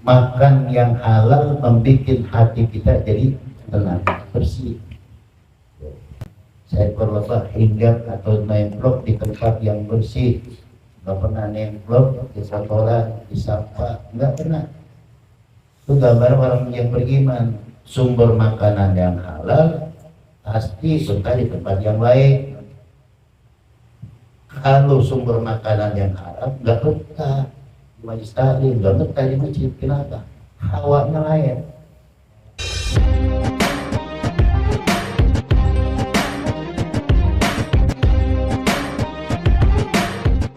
Makan yang halal membuat hati kita jadi tenang, bersih. Saya berlepas hinggap atau nemplok di tempat yang bersih. Nggak pernah nemplok di kotoran, di sampah, nggak pernah. Itu gambar orang yang beriman. Sumber makanan yang halal pasti betah di tempat yang lain. Kalau sumber makanan yang haram nggak betah di majlis taklim, nggak betah di masjid. Kenapa? Hawanya lain.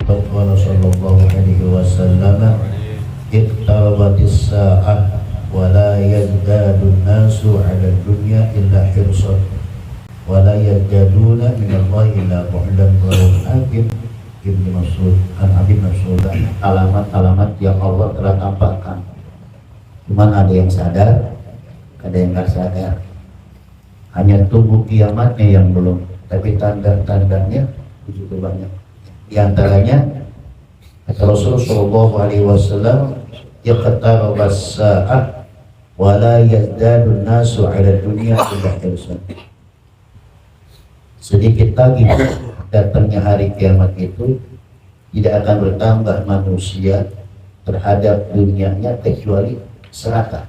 Qala sallallahu alaihi wasallam, iqtarabatis sa'ah wa la yazdadu an-nasu 'ala ad-dunya illa hirsan wa la yajaduna min Allah illa bu'dan wa hakim. Ibnu Mas'ud an Abi Mas'ud, alamat-alamat yang Allah telah tampakkan. Cuman ada yang sadar, ada yang nggak sadar. Hanya tunggu kiamatnya yang belum, tapi tanda-tandanya juga banyak. Di antaranya kata Rasulullah Shallallahu Alaihi Wasallam, yaqtarabas sa'ah wa la yazdadu an-nasu 'ala dunya illa hirsan. Sedikit lagi datangnya hari kiamat itu tidak akan bertambah manusia terhadap dunianya kecuali serakah.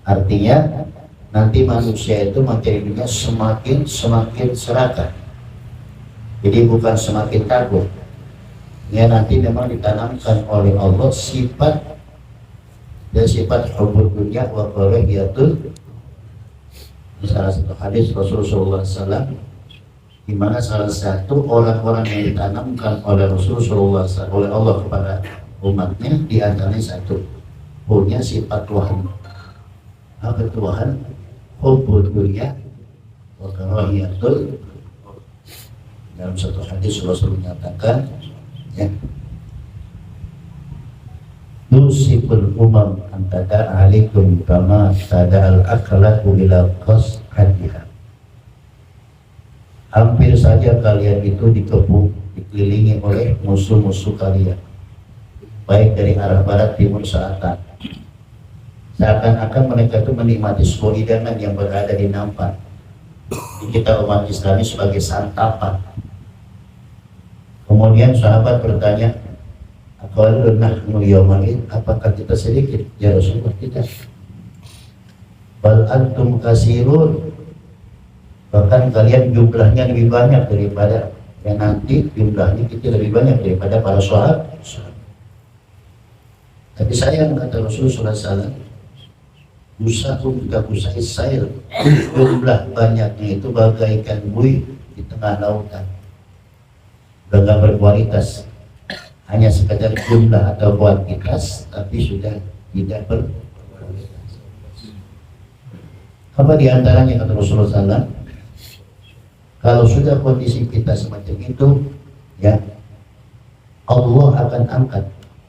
Artinya nanti manusia itu mencari dunia semakin serakah. Jadi bukan semakin takut. Ya, nanti memang ditanamkan oleh Allah sifat hubbud dunya wa karahiyatul. Salah satu hadis Rasulullah SAW, di mana salah satu orang-orang yang ditanamkan oleh Rasulullah SAW oleh Allah kepada umatnya, di antaranya satu, punya sifat Tuhan. Apa Tuhan? Hubbud dunya wa karahiyatul. Dalam satu hadis Rasul menyatakan, ya, Nusibul umam antada alaikum kama tada'al akhlaqu ila qas'atiha. Hampir saja kalian itu dikepung, dikelilingi oleh musuh-musuh kalian, baik dari arah barat, timur, selatan. Seakan-akan mereka itu menikmati sebuah hidangan yang berada di nampan. Kita umat Islami sebagai santapan. Kemudian sahabat bertanya, apakah kita sedikit? Ya Rasulullah, tidak. Bal antum kasirun, bahkan kalian jumlahnya lebih banyak daripada yang nanti jumlahnya kita lebih banyak daripada para sahabat. Tapi sayang, kata Rasulullah SAW, Usahum kakusai sail, jumlah banyaknya itu bagaikan buih di tengah lautan, gak berkualitas, hanya sekadar jumlah atau kuantitas, tapi sudah tidak berkualitas. Apa diantaranya kata Rasulullah SAW? Kalau sudah kondisi kita semacam itu, ya, Allah akan angkat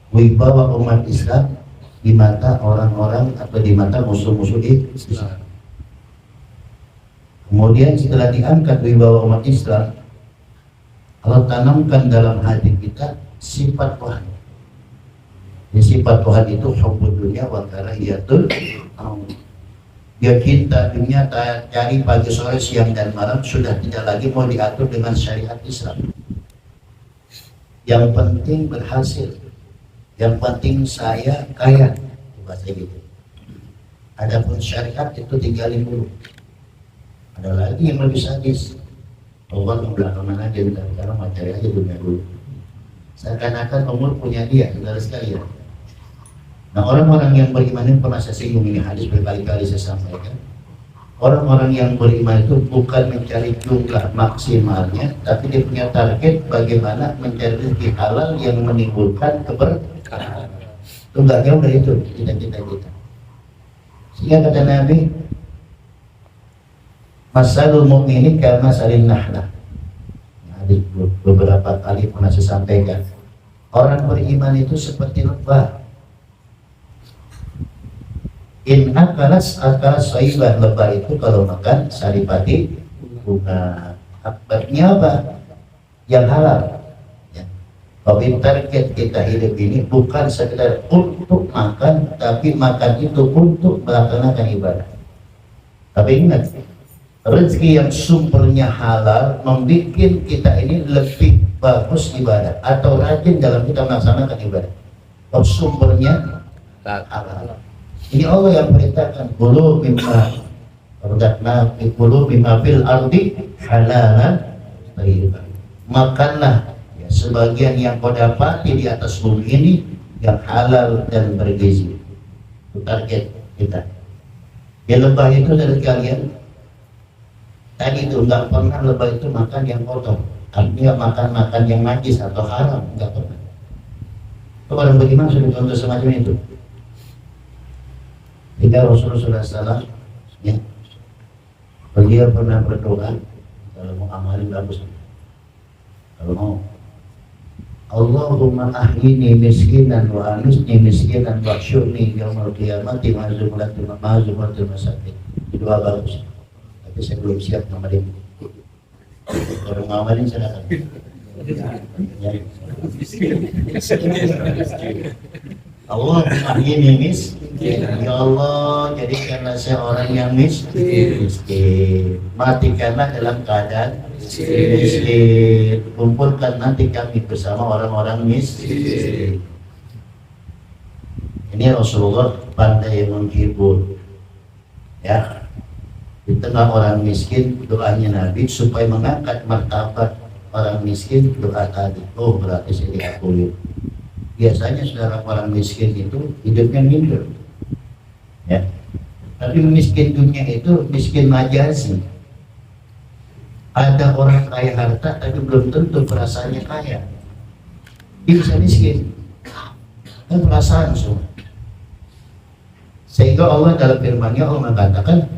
wibawa umat Islam di mata orang-orang atau di mata musuh-musuh Islam. Kemudian setelah diangkat wibawa umat Islam, Allah tanamkan dalam hati kita sifat Tuhan. Sifat Tuhan itu hubbud dunya wa karahiyatul maut. Dia cinta dunia, cari pagi sore siang dan malam, sudah tidak lagi mau diatur dengan syariat Islam. Yang penting berhasil, yang penting saya kaya, bahasa gitu. Adapun syariat itu tinggalin dulu. Ada lagi yang lebih sadis, Allah membelakangan aja, karena mencari aja dunia dulu. Seakan-akan umur punya dia, saudara sekalian. Nah, orang-orang yang beriman ini, pernah saya singgung ini hadis berkali-kali saya sampaikan. Orang-orang yang beriman itu bukan mencari jumlah maksimalnya, tapi dia punya target bagaimana mencari rezeki halal yang menimbulkan keberkahan. Itu nggak jauh dari itu cita-cita kita. Sehingga kata Nabi, masalul mu'minin kama salin nahlah. Hadis beberapa kali pernah saya sampaikan. Orang beriman itu seperti lebah. In akalas saibah, lebah itu kalau makan saripati bunga. Akibatnya apa? Yang halal. Ya. Tapi target kita hidup ini bukan sekedar untuk makan, tapi makan itu untuk melaksanakan ibadah. Tapi ingat, rezeki yang sumbernya halal membuat kita ini lebih bagus ibadah atau rajin dalam kita melaksanakan ibadah. Kalau sumbernya halal. Ini Allah yang perintahkan, kulu mimma razaqna kulu mimma fil ardi halalan thayyiban. Makanlah ya, sebagian yang kau dapati di atas bumi ini yang halal dan bergizi. Itu target kita. Ya lebah itu dari kalian tadi itu nggak pernah lebah itu makan yang kotor, artinya makan yang najis atau haram, nggak pernah. Itu orang bagaimana sudah contoh semacam itu. Jika Rasulullah SAW ya, beliau pernah berdoa kalau mau amalin bagus, kalau mau Allahumma ahyini miskinan wa anisni miskinan wa syurni yawmal qiyamati ma'zumlatul masakin. Itu doa bagus, tapi saya belum siap ngamalin. Kalau ngamalin silakan ya. Allahumma ahyini miskin, ya Allah jadikanlah saya orang yang miskin, matikanlah dalam keadaan miskin, kumpulkan nanti kami bersama orang-orang miskin. Ini Rasulullah pandai menghibur ya, di tengah orang miskin doanya Nabi supaya mengangkat martabat orang miskin. Doa tadi, oh berarti saya diakui. Biasanya saudara orang miskin itu hidupnya minder ya, tapi miskin dunia itu miskin majazi. Ada orang kaya harta tapi belum tentu perasaannya kaya, dia bisa miskin kan perasaan semua. Sehingga Allah dalam firman-Nya Allah mengatakan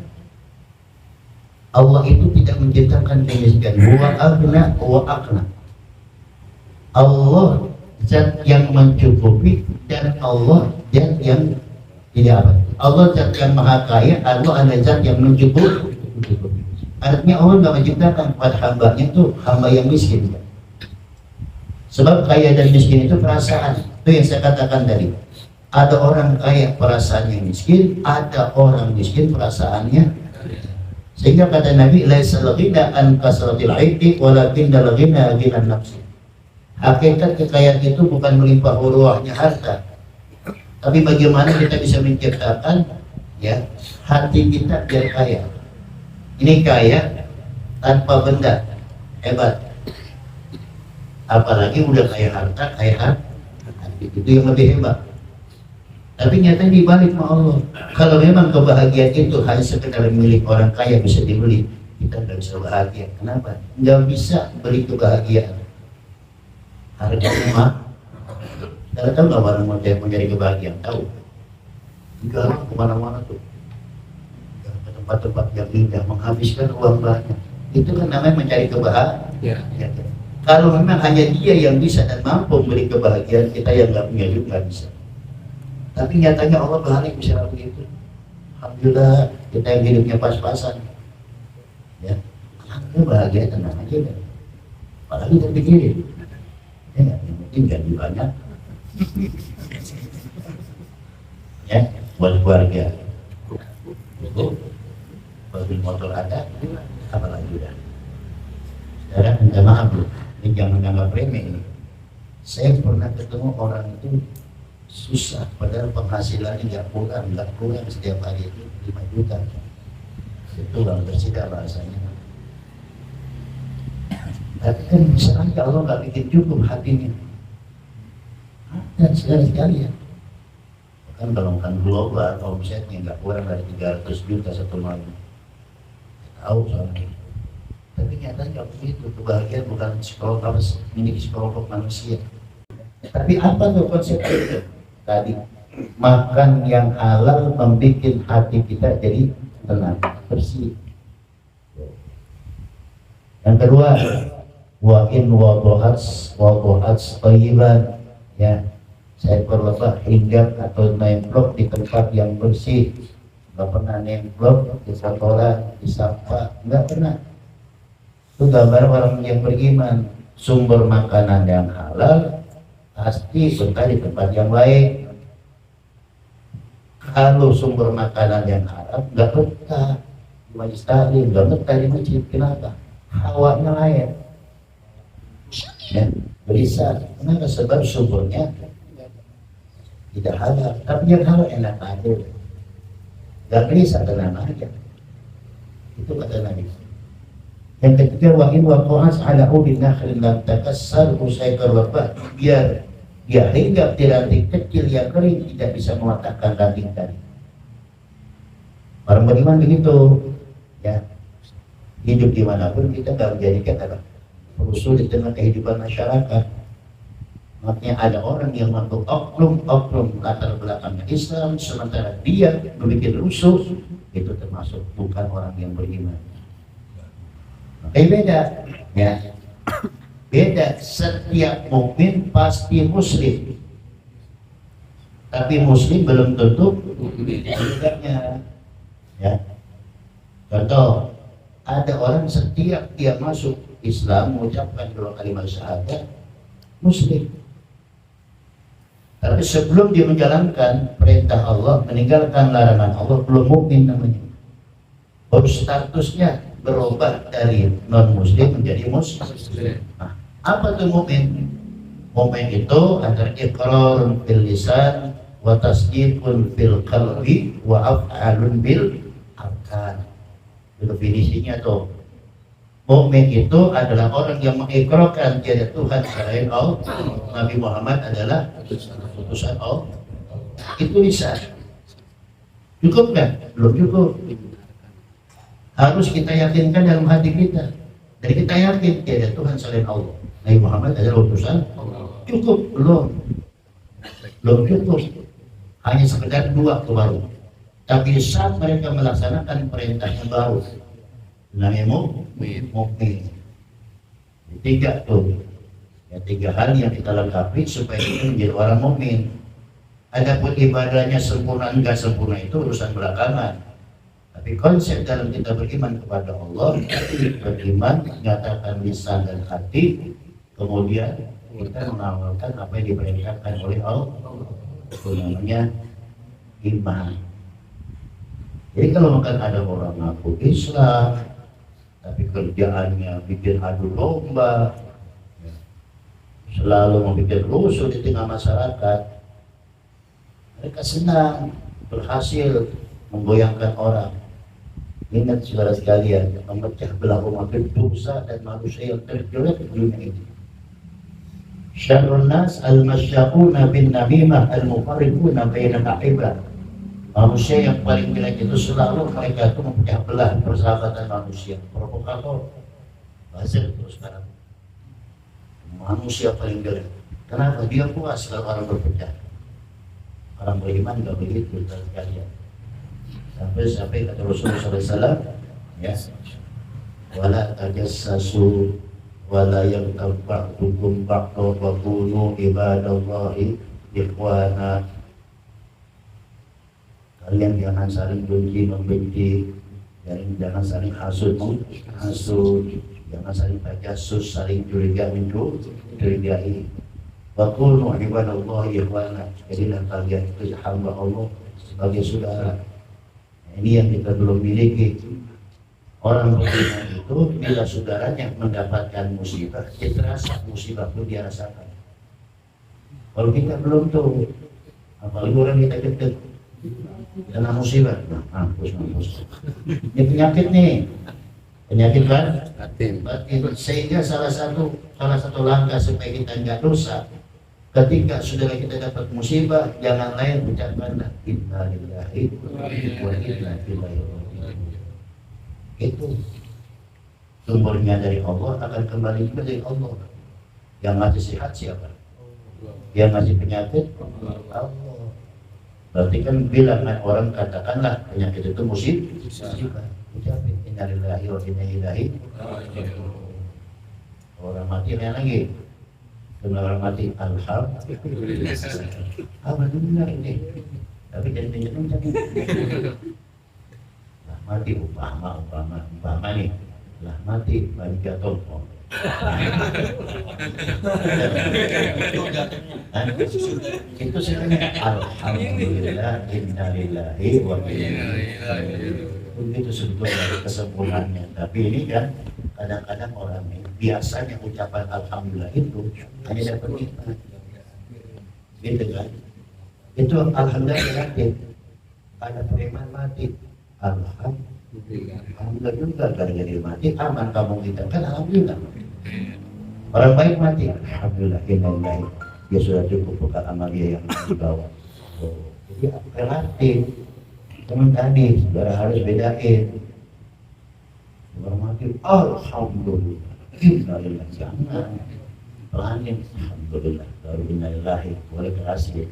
Allah itu tidak menciptakan kemiskinan, huwa aghna wa aqna. Allah zat yang mencukupi dan Allah zat yang tidak apa. Allah zat yang maha kaya, Allah adalah zat yang mencukupi. Artinya Allah tidak menciptakan kepada hambanya itu hamba yang miskin. Sebab kaya dan miskin itu perasaan. Itu yang saya katakan tadi. Ada orang kaya perasaannya miskin, ada orang miskin perasaannya. Sehingga kata Nabi, laisal ghina an kasratil aidi walakinnal ghina ghinan nafsi. Hakikat kekayaan itu bukan melimpah ruahnya harta, tapi bagaimana kita bisa menciptakan ya hati kita biar kaya. Ini kaya tanpa benda, hebat. Apalagi udah kaya harta, kaya hati, itu yang lebih hebat. Tapi nyata dibalik sama Allah. Kalau memang kebahagiaan itu hanya sekedar milik orang kaya bisa dibeli, kita nggak bisa bahagia. Kenapa? Nggak bisa beli kebahagiaan. Harganya mah, kita tahu nggak orang mau mencari kebahagiaan? Tahu? Juga orang kemana-mana tuh, ke tempat-tempat yang indah, menghabiskan uang banyak. Itu kan namanya mencari kebahagiaan. Ya. Kalau memang hanya dia yang bisa dan mampu memberi kebahagiaan, kita yang nggak punya juga nggak bisa. Tapi nyatanya Allah balik bisa begitu. Alhamdulillah kita yang hidupnya pas-pasan. Ya, alhamdulillah bahagia, tenang aja kan. Apalagi terpikirin. Ya, yang penting gaji banyak. Ya, buat keluarga. Itu, mobil motor ada, apalagi udah. Sekarang minta maaf loh, ini jangan anggap remeh ini. Saya pernah ketemu orang itu susah, padahal penghasilannya nggak kurang setiap hari itu 5 juta. Itu orang bersihkan bahasanya. Tapi kan bisa aja Allah nggak bikin cukup hatinya. Dan sekali-sekali ya. Kan kalau kan global, omsetnya nggak kurang dari 300 juta satu malam. Tahu soalnya. Tapi nyatanya begitu, kebahagiaan bukan psikolog milik psikolog manusia. Tapi apa tuh konsep itu? Tadi makan yang halal membuat hati kita jadi tenang, bersih. Yang kedua, wa in wadu'ats thayyiban, ya, saya berlebah hinggap atau nemplok di tempat yang bersih. Nggak pernah nemplok di kotoran, di sampah, nggak pernah. Itu gambar orang yang beriman. Sumber makanan yang halal, pasti betah di tempat yang baik. Kalau sumber makanan yang haram nggak betah di majlis taklim, nggak betah di masjid. Kenapa? Hawanya lain, ya, berisah. Kenapa? Sebab sumbernya tidak halal. Tapi yang halal enak aja, nggak berisah, tenang aja. Itu kata Nabi. Yang ketiga, wa in waqa'as ala udin nakhlin lam takassar usai kerbah, biar dia hinggap di ranting kecil yang kering tidak bisa mematahkan ranting tadi. Orang beriman begitu, ya. Hidup dimanapun kita nggak menjadikan apa usul di tengah kehidupan masyarakat. Makanya ada orang yang mampu oknum latar belakang Islam, sementara dia membuat rusuh, itu termasuk bukan orang yang beriman. Beda, ya. Beda. Setiap mukmin pasti muslim, tapi muslim belum tentu mukminnya, ya. Contoh, ada orang setiap dia masuk Islam mengucapkan dua kalimat syahadat muslim, tapi sebelum dia menjalankan perintah Allah, meninggalkan larangan Allah, belum mukmin namanya. Baru statusnya berubah dari non muslim menjadi muslim. Nah, apa itu mukmin? Mukmin itu antara iqrarun fil lisan wa tasdiqun fil qalbi wa af'alun bil arkan. Definisinya tuh, mukmin itu adalah orang yang mengikrarkan tiada Tuhan selain Allah, Nabi Muhammad adalah utusan Allah. Itu lisan. Cukup nggak? Belum cukup. Harus kita yakinkan dalam hati kita. Dan kita yakin tiada Tuhan selain Allah, Nabi Muhammad adalah utusan Allah. Cukup? Belum cukup. Hanya sekedar dua itu baru. Tapi saat mereka melaksanakan perintah yang baru, namanya mukmin. Tiga tuh, ya, tiga hal yang kita lengkapi supaya kita menjadi orang mukmin. Adapun ibadahnya sempurna enggak sempurna itu urusan belakangan. Tapi konsep dalam kita beriman kepada Allah, beriman menyatakan lisan dan hati, kemudian kita mengamalkan apa yang diperintahkan oleh Allah. Itu namanya iman. Jadi kalau makan ada orang ngaku Islam, tapi kerjaannya bikin adu domba, selalu membuat rusuh di tengah masyarakat, mereka senang berhasil menggoyangkan orang. Ingat saudara sekalian, memecah belah umat dosa dan manusia yang terjelek di dunia ini. Syarrun nas al-masyauna bin namimah al-mufarriquna bainal ahibah. Manusia yang paling jelek itu selalu mereka itu memecah belah persahabatan manusia. Provokator, buzzer terus sekarang. Manusia paling jelek. Kenapa? Dia puas kalau orang berpecah. Orang beriman nggak begitu sekalian. Sampai kata Rasulullah SAW, ya, wala tajassasu wala yaghtab ba'du wa kunu ibadallahi ikhwana. Kalian jangan saling membenci, jangan saling hasud, jangan saling tajassus, saling curigai. Wa kunu ibadallahi ikhwana. Jadilah kalian itu hamba Allah sebagai saudara. Ini yang kita belum miliki. Orang beriman itu bila saudaranya mendapatkan musibah, dia terasa musibah pun dia rasakan. Kalau kita belum tuh, apalagi orang kita deket kena musibah, mampus. Ini penyakit nih, penyakit kan? Batin. Sehingga salah satu langkah supaya kita nggak dosa, ketika saudara kita dapat musibah, jangan lain ucapkanlah inna lillahi wa inna ilaihi raji'un. Itu sumbernya dari Allah, akan kembali juga dari Allah. Yang ngasih sehat siapa? Yang ngasih penyakit Allah. Berarti kan bila orang katakanlah penyakit itu musibah, ucapin inna lillahi wa inna ilaihi raji'un. Orang mati yang lagi. Orang mati alhamdulillah. Benar ini. Tapi jadi kencang. Lah mati umpama nih. Lah mati bagi jatuh. Itu sebenarnya alhamdulillah innalillahi wa inna ilaihi begitu sebetulnya kesempurnaannya. Tapi ini kan kadang-kadang orang ini biasanya ucapan alhamdulillah itu hanya dapat nikmat, gitu kan? Itu alhamdulillah yakin ada preman mati, alhamdulillah juga gara-gara mati aman kamu kita kan alhamdulillah. Orang baik mati, alhamdulillah innalillahi, dia sudah cukup bukan amalia yang dibawa. Jadi relatif. Teman tadi, saudara harus bedain. Orang mati, alhamdulillah, innalillahi, jangan pelanin, alhamdulillah, baru innalillahi, boleh kasih.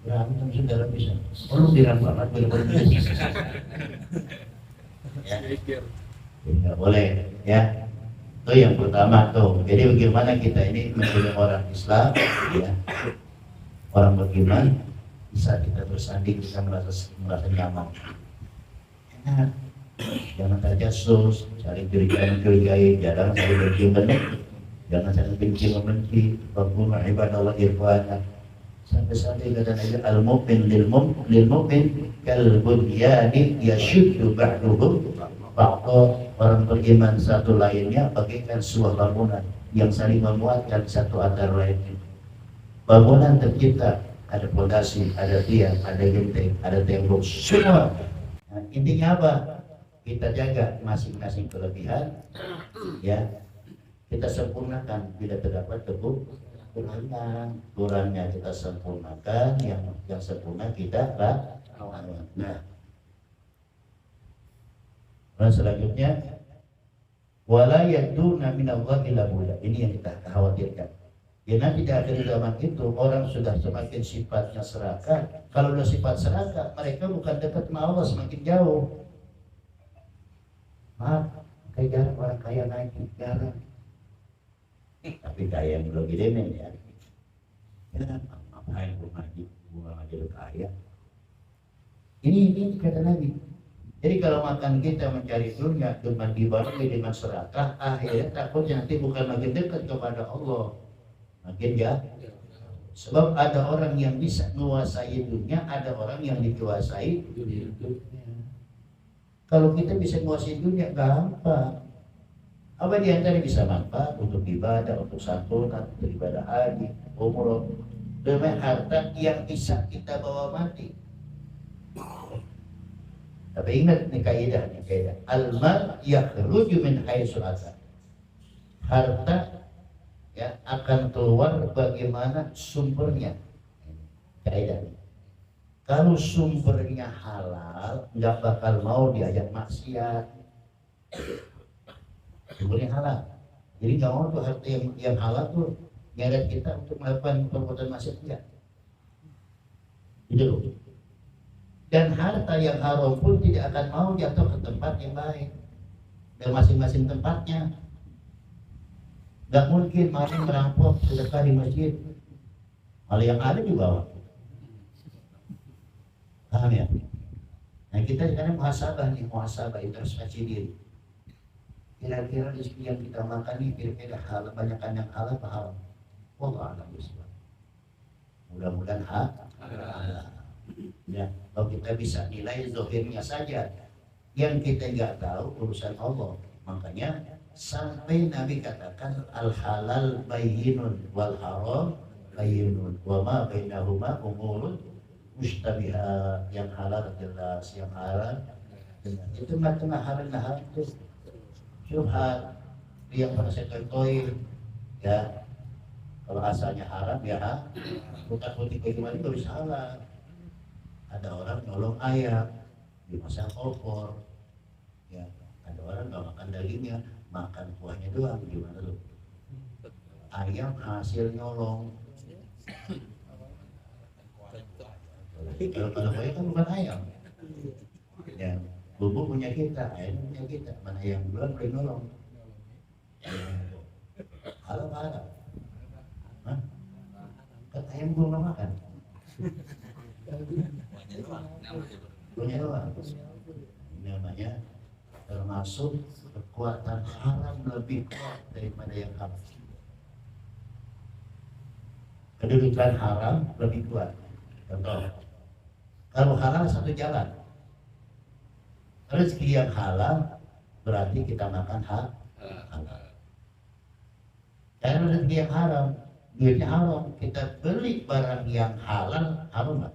Berantem saudara bisa, perlu dirang banget, boleh-boleh. Ya, nggak boleh, ya. Itu yang pertama tuh. Jadi bagaimana kita ini menjadi orang Islam, ya, orang beriman, bisa kita bersanding, kita merasa nyaman. Enak. Jangan terjasus, saling curigai, jangan saling benci-benci, jangan saling benci-membenci. Rabbuna ibadallah irfana. Sampai-sampai kata Nabi al-mu'min lil-mu'min kal-bunyani yashuddu ba'duhu ba'da. Orang beriman satu lainnya bagaikan sebuah bangunan yang saling memuatkan satu antara lainnya. Bangunan tercipta, ada fondasi, ada tiang, ada genteng, ada tembok, semua. Nah, intinya apa? Kita jaga masing-masing kelebihan, ya. Kita sempurnakan bila terdapat kekurangan, kurangnya kita sempurnakan, yang sempurna kita lawan. Nah, selanjutnya wala yaduna minallahi illa bulla. Ini yang kita khawatirkan. Ya nanti di akhir zaman itu orang sudah semakin sifatnya serakah. Kalau sudah sifat serakah, mereka bukan dekat sama Allah, semakin jauh. Maaf, kayak jarang orang kaya naik, jarang. Tapi kaya yang belum gede nih ya. Ya, ngapain gue ngaji lu kaya? Ini kata Nabi. Jadi kalau makan kita mencari dunia dengan dibarengi dengan serakah, akhirnya takutnya nanti bukan makin dekat kepada Allah, makin jauh. Sebab ada orang yang bisa menguasai dunia, ada orang yang dikuasai dunia. Kalau kita bisa menguasai dunia, gampang. Apa di antara bisa manfaat untuk ibadah, untuk santunan, untuk ibadah haji, umroh, dengan harta yang bisa kita bawa mati. Tapi ingat nih kaidah. Al-mal yakhruju min haitsu ata. Harta ya akan keluar bagaimana sumbernya. Kaidah. Kalau sumbernya halal, nggak bakal mau diajak maksiat. Sumbernya halal. Jadi nggak mau tuh harta yang halal tuh nyeret kita untuk melakukan perbuatan maksiat enggak. Gitu loh. Dan harta yang haram pun tidak akan mau jatuh ke tempat yang baik dan masing-masing tempatnya. Gak mungkin maling merampok sedekah di masjid, malah yang ada di bawah. Paham ya? Nah kita sekarang muhasabah introspeksi diri. Kira-kira rezeki yang kita makan ini kira-kira halal, banyakan yang halal apa haram? Wallah a'lam bishawab. Mudah-mudahan halal. Ya, kalau kita bisa nilai zahirnya saja, yang kita nggak tahu urusan Allah. Makanya sampai Nabi katakan al halal bayyinun wal haram bayyinun wa ma bainahuma umurun mustabihat. Yang halal jelas, yang haram jelas. Itu tengah halal dan haram itu syubhat yang pernah saya contohin ya. Kalau asalnya haram ya putar-putar bagaimana itu bisa halal. Ada orang nyolong ayam dimasak opor, ya. Ada orang nggak makan dagingnya, makan kuahnya doang, gimana tuh? Ayam hasil nyolong. Kalau ayam kan bukan ayam, ya. Bumbu punya kita, ayam punya kita, mana yang duluan boleh nyolong? Halal. Hah? Kan ayam belum makan. Punya doang. Ini namanya termasuk kekuatan haram lebih kuat daripada yang halal. Kedudukan haram lebih kuat. Contoh, kalau halal satu jalan, rezeki yang halal berarti kita makan halal. Karena rezeki yang haram, duitnya haram, kita beli barang yang halal, haram nggak?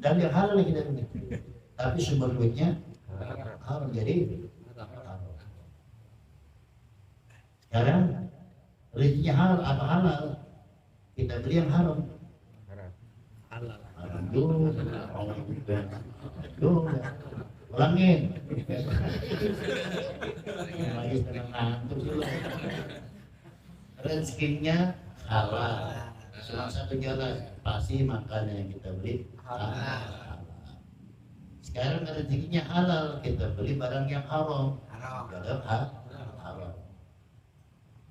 Dan yang halal kita beli, tapi sumber duitnya haram, jadi haram. Sekarang rezekinya halal, apa halal? Kita beli yang haram. Haram juga. Ulangin. Lagi senang ngantuk dulu. Rezekinya halal. Cuma satu jalan, pasti makan yang kita beli halal. Sekarang rezekinya halal, kita beli barang yang haram. Haram. Haram.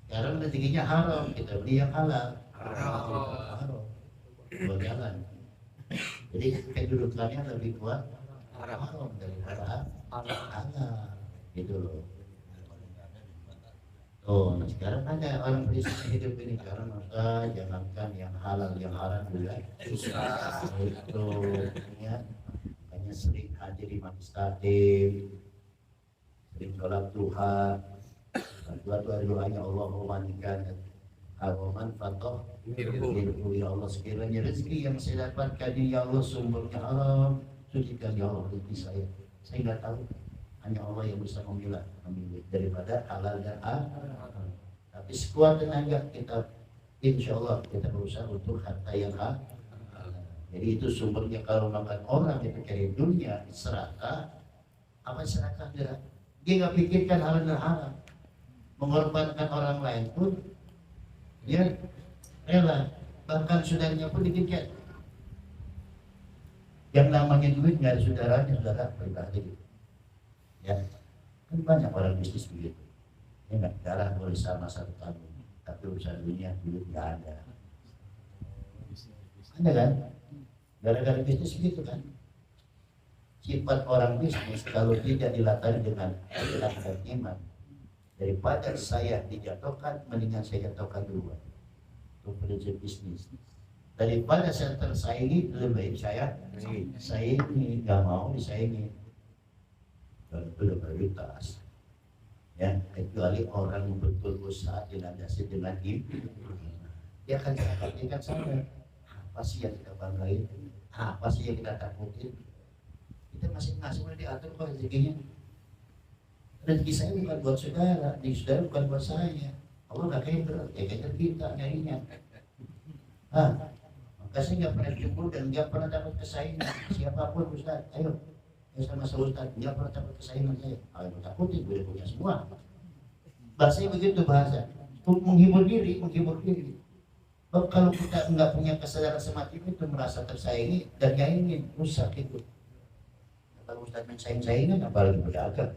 Sekarang rezekinya haram, kita beli yang halal. Haram. Dua jalan. Jadi kedudukannya lebih kuat haram daripada halal, gitu loh. Oh, nah sekarang ada orang prinsip hidup ini, karena masa jangankan yang halal, yang haram juga susah. Itu ya, makanya sering hadir di majelis taklim, sering sholat duha. Suatu hari doanya Allahumma nikah haroman fatoh ya Allah, sekiranya rezeki yang saya dapatkan ya Allah sumbernya haram, sucikan ya Allah rezeki saya nggak tahu, hanya Allah yang bisa memilah daripada halal dan haram. Tapi sekuat tenaga kita, insya Allah kita berusaha untuk harta yang halal. Jadi itu sumbernya. Kalau makan orang itu cari dunia serakah, apa serakah dia nggak pikirkan halal dan haram, mengorbankan orang lain pun ya rela, bahkan saudaranya pun dikejar. Yang namanya duit nggak ada saudaranya, saudara pribadi. Ya, kan banyak orang bisnis begitu. Ya nggak, darah boleh sama satu tabung, tapi urusan dunia duit nggak ada. Ada kan? Gara-gara bisnis begitu kan? Sifat orang bisnis kalau tidak dilatari dengan akhlak dan iman, daripada saya dijatuhkan, mendingan saya jatuhkan duluan. Itu prinsip bisnis. Daripada saya tersaingi, lebih baik saya saingi, nggak mau disaingi. Dan itu udah prioritas. Ya, kecuali orang yang betul usaha dilandasi dengan iman, dia akan dapatkan sadar apa sih yang kita banggain, apa sih yang kita takutin. Kita masing-masing udah diatur kok rezekinya. Rezeki saya bukan buat saudara, di saudara bukan buat saya. Allah nggak keder, ya keder kita nyarinya. Maka saya nggak pernah cemburu dan nggak pernah dapat kesaingan siapapun Ustaz. Ayo, sama Ustaz, nggak pernah dapat kesaingan saya. Ayo takutin, gue punya semua. Bahasanya begitu bahasa, untuk menghibur diri. Kalau kita nggak punya kesadaran semacam itu, merasa tersaingi dan nggak ingin, rusak itu. Kalau Ustaz mensaing-saingan, apalagi berdagang.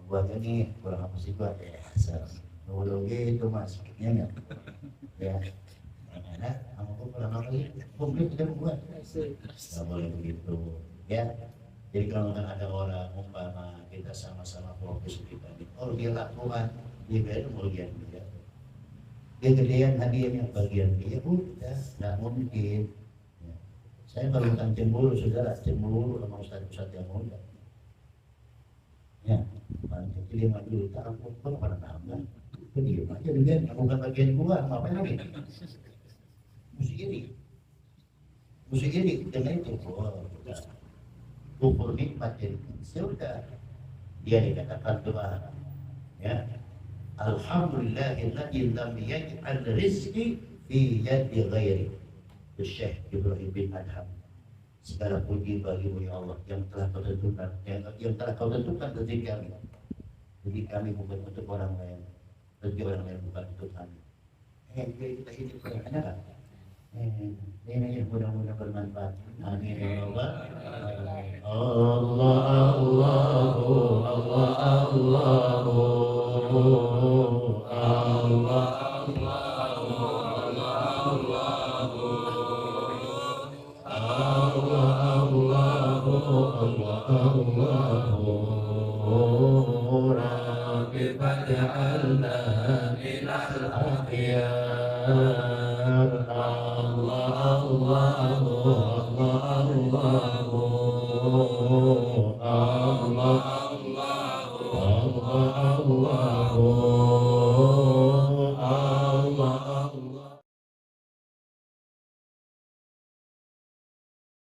Gua ini kurang apa sih gua ya,nologi itu mas, ya nggak, ya, karena kamu kok kurang apa sih, publik tidak membuat, nggak boleh begitu, ya. Jadi kalau ada orang umpama kita sama-sama fokus kita, oh dia lakukan, dia beda kemudian dia gedean hadiahnya bagian dia, udah nggak mungkin. Ya. Saya baru bukan cemburu, saudara, cemburu sama ustadz yang muda. Ya, paling kecil 5 juta, aku pun pada nambah. Diam aja dengan bukan bagian gua, ngapain lagi? Mesti gini, dengan itu, udah kufur nikmat jadi sudah. Dia dikatakan doa, ya, Alhamdulillahilladzi lam yaj'al rizqi fi yadi ghairi. Syekh Ibrahim bin Adham. Segala puji bagimu ya Allah yang telah kau tentukan, yang telah kau tentukan rezeki kami. Rezeki kami bukan untuk orang lain, rezeki orang lain bukan untuk kami. Kita hidup ada kan? Ini mudah-mudahan bermanfaat. Amin ya Allah. Allah Allah. الله رب فاجعلنا من الأخيار الله الله الله الله الله الله الله